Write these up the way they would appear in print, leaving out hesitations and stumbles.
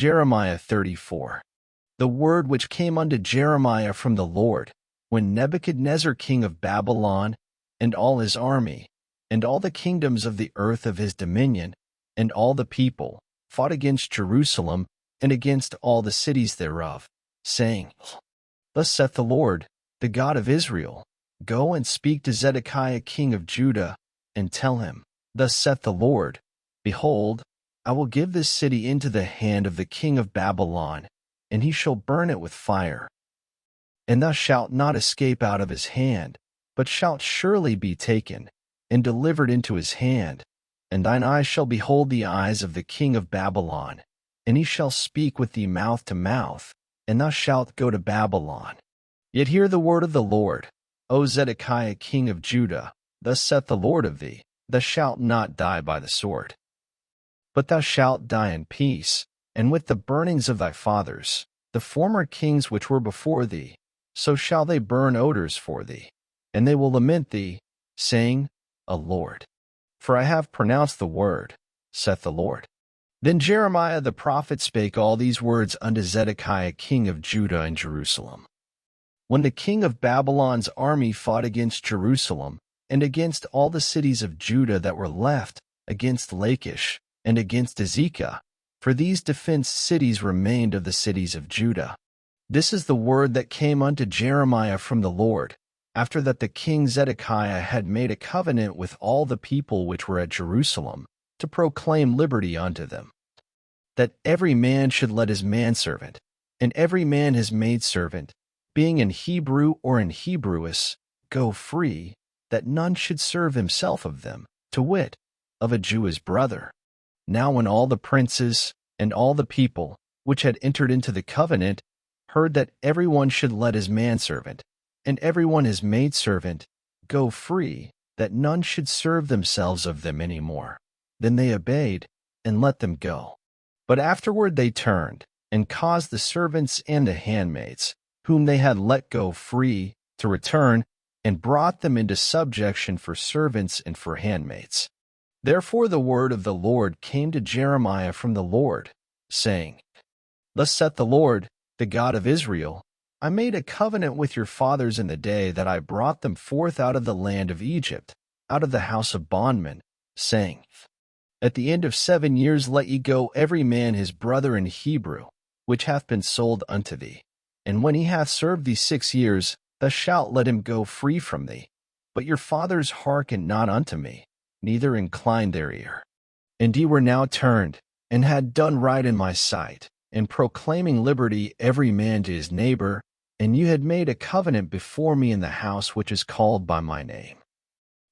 Jeremiah 34. The word which came unto Jeremiah from the Lord, when Nebuchadnezzar king of Babylon, and all his army, and all the kingdoms of the earth of his dominion, and all the people, fought against Jerusalem, and against all the cities thereof, saying, Thus saith the Lord, the God of Israel, Go and speak to Zedekiah king of Judah, and tell him, Thus saith the Lord, Behold, I will give this city into the hand of the king of Babylon, and he shall burn it with fire. And thou shalt not escape out of his hand, but shalt surely be taken, and delivered into his hand. And thine eyes shall behold the eyes of the king of Babylon, and he shall speak with thee mouth to mouth, and thou shalt go to Babylon. Yet hear the word of the Lord, O Zedekiah king of Judah, Thus saith the Lord of thee, Thou shalt not die by the sword, but thou shalt die in peace, and with the burnings of thy fathers, the former kings which were before thee, so shall they burn odors for thee, and they will lament thee, saying, A Lord. For I have pronounced the word, saith the Lord. Then Jeremiah the prophet spake all these words unto Zedekiah king of Judah and Jerusalem. When the king of Babylon's army fought against Jerusalem, and against all the cities of Judah that were left, against Lachish, and against Azekah, for these defenced cities remained of the cities of Judah. This is the word that came unto Jeremiah from the Lord, after that the king Zedekiah had made a covenant with all the people which were at Jerusalem, to proclaim liberty unto them, that every man should let his manservant, and every man his maidservant, being an Hebrew or an Hebrewess, go free, that none should serve himself of them, to wit, of a Jew his brother. Now when all the princes, and all the people, which had entered into the covenant, heard that every one should let his manservant, and every one his maidservant, go free, that none should serve themselves of them any more, then they obeyed, and let them go. But afterward they turned, and caused the servants and the handmaids, whom they had let go free, to return, and brought them into subjection for servants and for handmaids. Therefore the word of the Lord came to Jeremiah from the Lord, saying, Thus saith the Lord, the God of Israel, I made a covenant with your fathers in the day that I brought them forth out of the land of Egypt, out of the house of bondmen, saying, At the end of 7 years let ye go every man his brother in Hebrew, which hath been sold unto thee. And when he hath served thee 6 years, thou shalt let him go free from thee. But your fathers hearkened not unto me, neither inclined their ear. And ye were now turned, and had done right in my sight, in proclaiming liberty every man to his neighbor, and you had made a covenant before me in the house which is called by my name.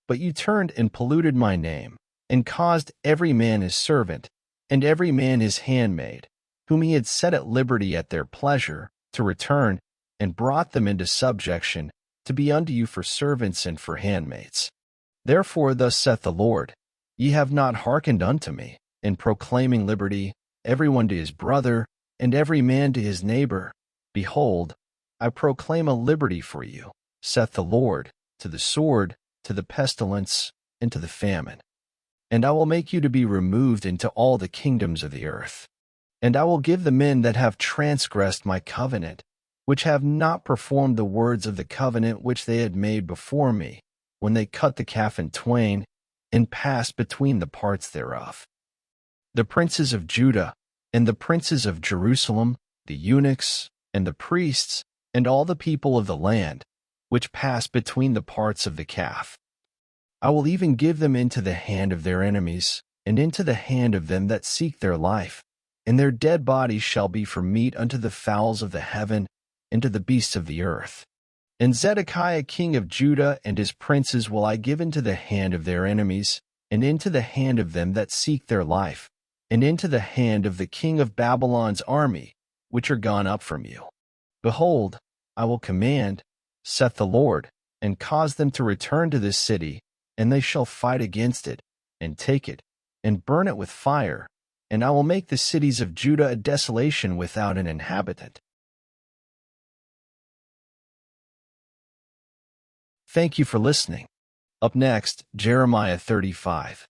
But you turned and polluted my name, and caused every man his servant, and every man his handmaid, whom he had set at liberty at their pleasure, to return, and brought them into subjection, to be unto you for servants and for handmaids. Therefore thus saith the Lord, Ye have not hearkened unto me, in proclaiming liberty, every one to his brother, and every man to his neighbor. Behold, I proclaim a liberty for you, saith the Lord, to the sword, to the pestilence, and to the famine. And I will make you to be removed into all the kingdoms of the earth. And I will give the men that have transgressed my covenant, which have not performed the words of the covenant which they had made before me, when they cut the calf in twain, and passed between the parts thereof. The princes of Judah, and the princes of Jerusalem, the eunuchs, and the priests, and all the people of the land, which passed between the parts of the calf. I will even give them into the hand of their enemies, and into the hand of them that seek their life, and their dead bodies shall be for meat unto the fowls of the heaven, and to the beasts of the earth. And Zedekiah king of Judah and his princes will I give into the hand of their enemies, and into the hand of them that seek their life, and into the hand of the king of Babylon's army, which are gone up from you. Behold, I will command, saith the Lord, and cause them to return to this city, and they shall fight against it, and take it, and burn it with fire, and I will make the cities of Judah a desolation without an inhabitant. Thank you for listening. Up next, Jeremiah 35.